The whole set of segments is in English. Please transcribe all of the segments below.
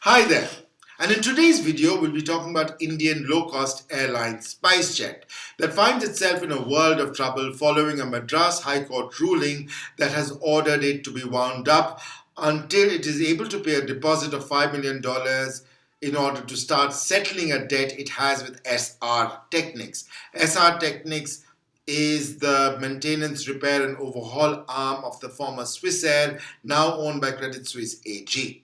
Hi there, and in today's video we'll be talking about Indian low-cost airline Spicejet that finds itself in a world of trouble following a Madras High Court ruling that has ordered it to be wound up until it is able to pay a deposit of $5 million in order to start settling a debt it has with SR Technics. SR Technics is the maintenance, repair and overhaul arm of the former Swissair, now owned by Credit Suisse AG.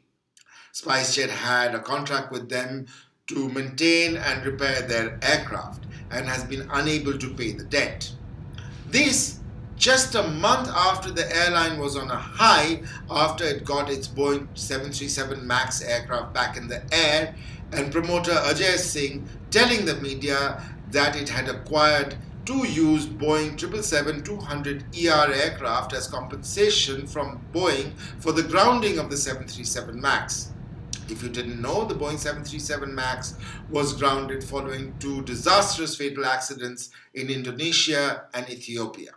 Spicejet had a contract with them to maintain and repair their aircraft and has been unable to pay the debt. This just a month after the airline was on a high after it got its Boeing 737 MAX aircraft back in the air, and promoter Ajay Singh telling the media that it had acquired two used Boeing 777-200ER aircraft as compensation from Boeing for the grounding of the 737 MAX. If you didn't know, the Boeing 737 MAX was grounded following two disastrous fatal accidents in Indonesia and Ethiopia.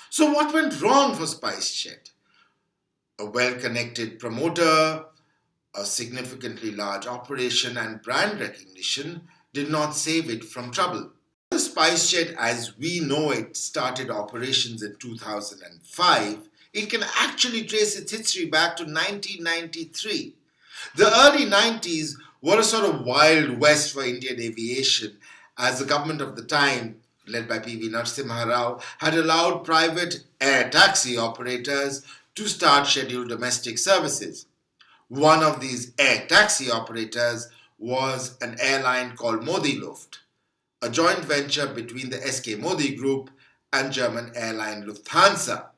So what went wrong for Spicejet? A well-connected promoter, a significantly large operation and brand recognition did not save it from trouble. Spicejet as we know it started operations in 2005. It can actually trace its history back to 1993. The early 90s were a sort of wild west for Indian aviation, as the government of the time, led by P.V. Narasimha Rao, had allowed private air taxi operators to start scheduled domestic services. One of these air taxi operators was an airline called Modi Luft, a joint venture between the SK Modi Group and German airline Lufthansa.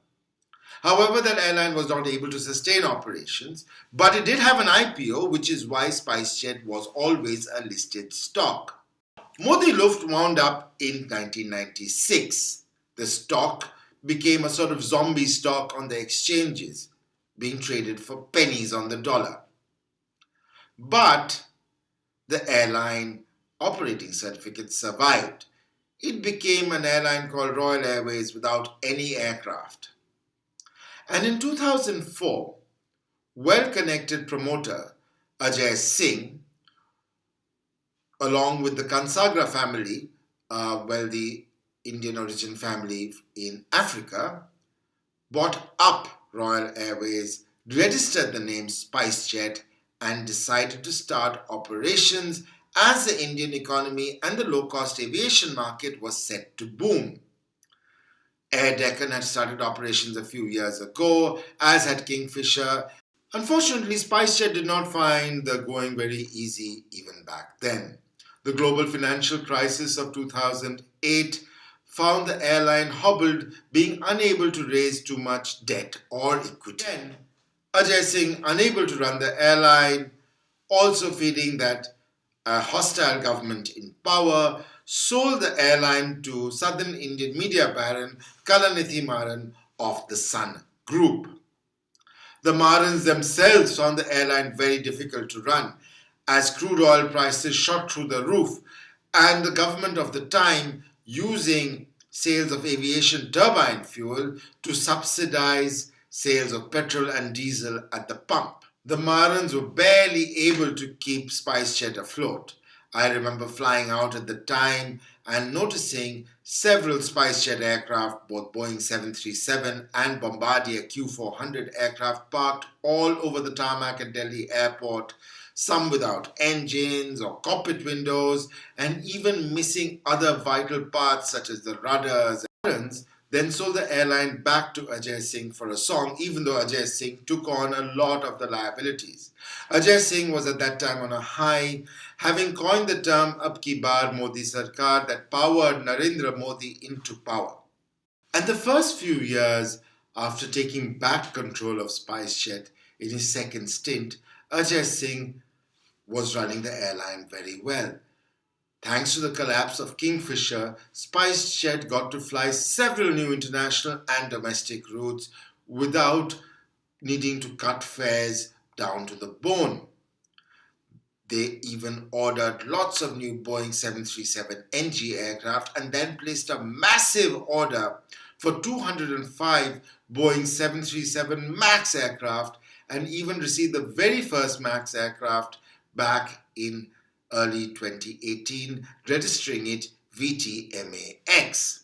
However, that airline was not able to sustain operations, but it did have an IPO, which is why Spicejet was always a listed stock. Modi Luft wound up in 1996. The stock became a sort of zombie stock on the exchanges, being traded for pennies on the dollar. But the airline operating certificate survived. It became an airline called Royal Airways without any aircraft. And in 2004, well-connected promoter Ajay Singh, along with the Kansagra family, wealthy Indian origin family in Africa, bought up Royal Airways, registered the name Spicejet, and decided to start operations as the Indian economy and the low-cost aviation market was set to boom. Air Deccan had started operations a few years ago, as had Kingfisher. Unfortunately, Spicejet did not find the going very easy even back then. The global financial crisis of 2008 found the airline hobbled, being unable to raise too much debt or equity. Again, Ajay Singh, unable to run the airline, also feeling that a hostile government in power, sold the airline to Southern Indian media baron Kalanidhi Maran of the Sun Group. The Marans themselves found the airline very difficult to run, as crude oil prices shot through the roof, and the government of the time using sales of aviation turbine fuel to subsidize sales of petrol and diesel at the pump. The Marans were barely able to keep Spicejet afloat. I remember flying out at the time and noticing several Spicejet aircraft, both Boeing 737 and Bombardier Q400 aircraft, parked all over the tarmac at Delhi airport, some without engines or cockpit windows, and even missing other vital parts such as the rudders and irons. Then sold the airline back to Ajay Singh for a song, even though Ajay Singh took on a lot of the liabilities. Ajay Singh was at that time on a high, having coined the term Ab Ki Baar Modi Sarkar that powered Narendra Modi into power. And the first few years after taking back control of Spicejet in his second stint, Ajay Singh was running the airline very well. Thanks to the collapse of Kingfisher, Spicejet got to fly several new international and domestic routes without needing to cut fares down to the bone. They even ordered lots of new Boeing 737 NG aircraft and then placed a massive order for 205 Boeing 737 MAX aircraft and even received the very first MAX aircraft back in early 2018, registering it VTMAX.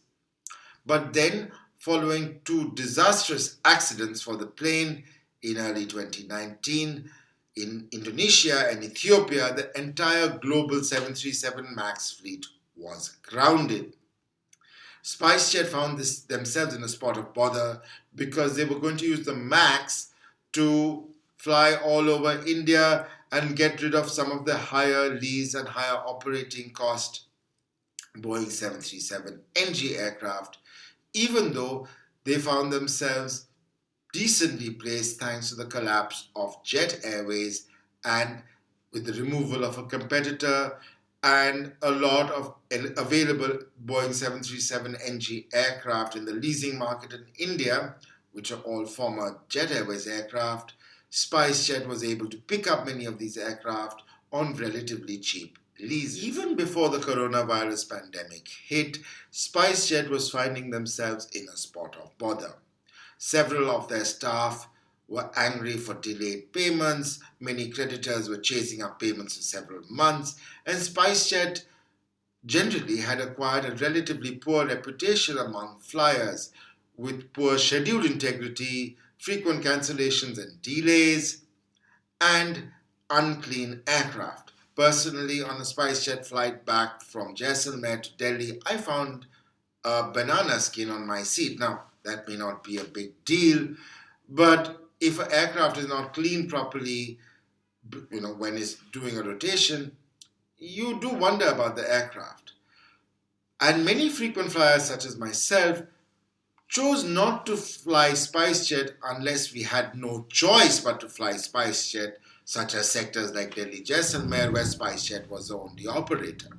But then, following two disastrous accidents for the plane in early 2019 in Indonesia and Ethiopia, the entire global 737 MAX fleet was grounded. Spicejet found themselves in a spot of bother because they were going to use the MAX to fly all over India and get rid of some of the higher lease and higher operating cost Boeing 737 NG aircraft, even though they found themselves decently placed thanks to the collapse of Jet Airways and with the removal of a competitor and a lot of available Boeing 737 NG aircraft in the leasing market in India, which are all former Jet Airways aircraft. Spicejet was able to pick up many of these aircraft on relatively cheap leases. Even before the coronavirus pandemic hit, Spicejet was finding themselves in a spot of bother. Several of their staff were angry for delayed payments, many creditors were chasing up payments for several months, and Spicejet generally had acquired a relatively poor reputation among flyers, with poor schedule integrity, frequent cancellations and delays, and unclean aircraft. Personally, on a Spicejet flight back from Jaisalmer to Delhi, I found a banana skin on my seat. Now, that may not be a big deal, but if an aircraft is not cleaned properly, when it's doing a rotation, you do wonder about the aircraft. And many frequent flyers, such as myself, chose not to fly Spicejet unless we had no choice but to fly Spicejet, such as sectors like Delhi Jaisalmer, where Spicejet was the only operator.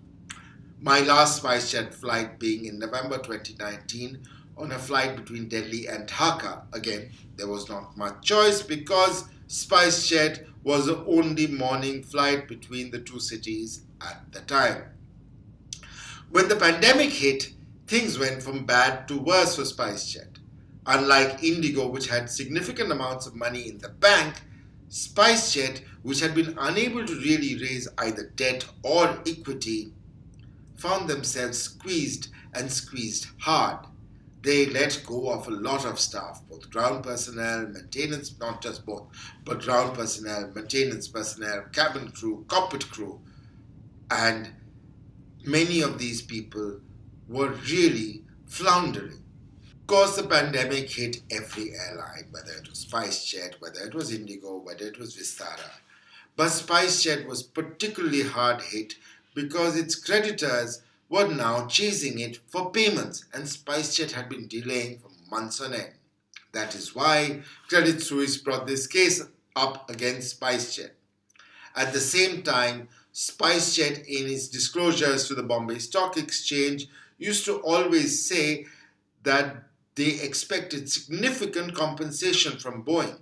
My last Spicejet flight being in November 2019 on a flight between Delhi and Dhaka. Again, there was not much choice because Spicejet was the only morning flight between the two cities at the time. When the pandemic hit, things went from bad to worse for Spicejet. Unlike Indigo, which had significant amounts of money in the bank, Spicejet, which had been unable to really raise either debt or equity, found themselves squeezed and squeezed hard. They let go of a lot of staff, both ground personnel, maintenance, not just both, but ground personnel, maintenance personnel, cabin crew, cockpit crew, and many of these people were really floundering. Of course, the pandemic hit every airline, whether it was Spicejet, whether it was Indigo, whether it was Vistara. But Spicejet was particularly hard hit because its creditors were now chasing it for payments, and Spicejet had been delaying for months on end. That is why Credit Suisse brought this case up against Spicejet. At the same time, Spicejet, in its disclosures to the Bombay Stock Exchange, used to always say that they expected significant compensation from Boeing.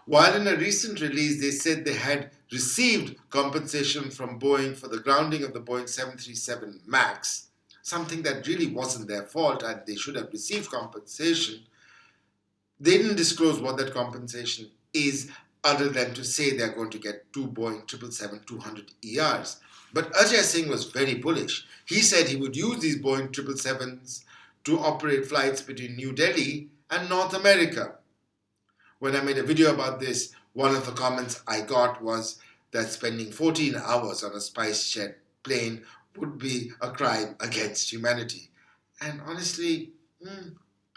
While in a recent release they said they had received compensation from Boeing for the grounding of the Boeing 737 MAX, something that really wasn't their fault and they should have received compensation, they didn't disclose what that compensation is other than to say they're going to get two Boeing 777-200 ERs. But Ajay Singh was very bullish. He said he would use these Boeing 777s to operate flights between New Delhi and North America. When I made a video about this, one of the comments I got was that spending 14 hours on a Spicejet plane would be a crime against humanity. And honestly,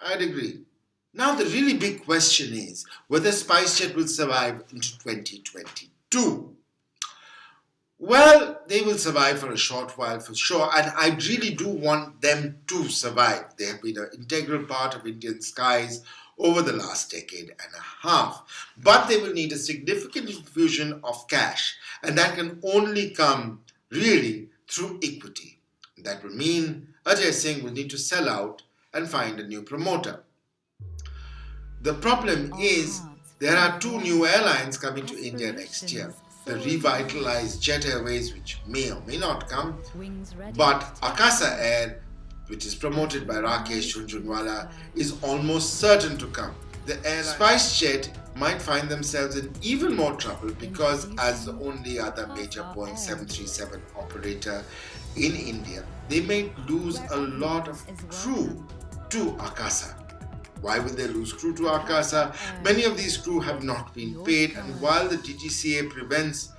I'd agree. Now the really big question is whether Spicejet will survive into 2022. Well, they will survive for a short while for sure, and I really do want them to survive. They have been an integral part of Indian skies over the last decade and a half. But they will need a significant infusion of cash, and that can only come really through equity. That will mean Ajay Singh will need to sell out and find a new promoter. The problem is there are two new airlines coming to India next year. The revitalized Jet Airways, which may or may not come, but Akasa Air, which is promoted by Rakesh Jhunjhunwala, is almost certain to come. The airline Spicejet might find themselves in even more trouble because, as the only other major Boeing 737 operator in India, they may lose a lot of crew to Akasa. Why will they lose crew to Akasa? Many of these crew have not been paid, and while the DGCA prevents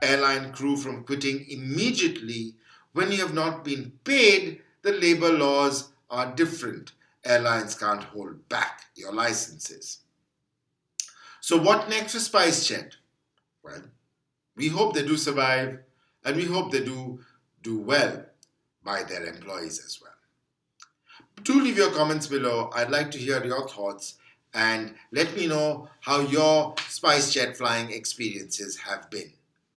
airline crew from quitting immediately when you have not been paid, the labor laws are different. Airlines can't hold back your licenses. So what next for Spicejet? Well, we hope they do survive, and we hope they do well by their employees as well. Do leave your comments below. I'd like to hear your thoughts, and let me know how your Spicejet flying experiences have been.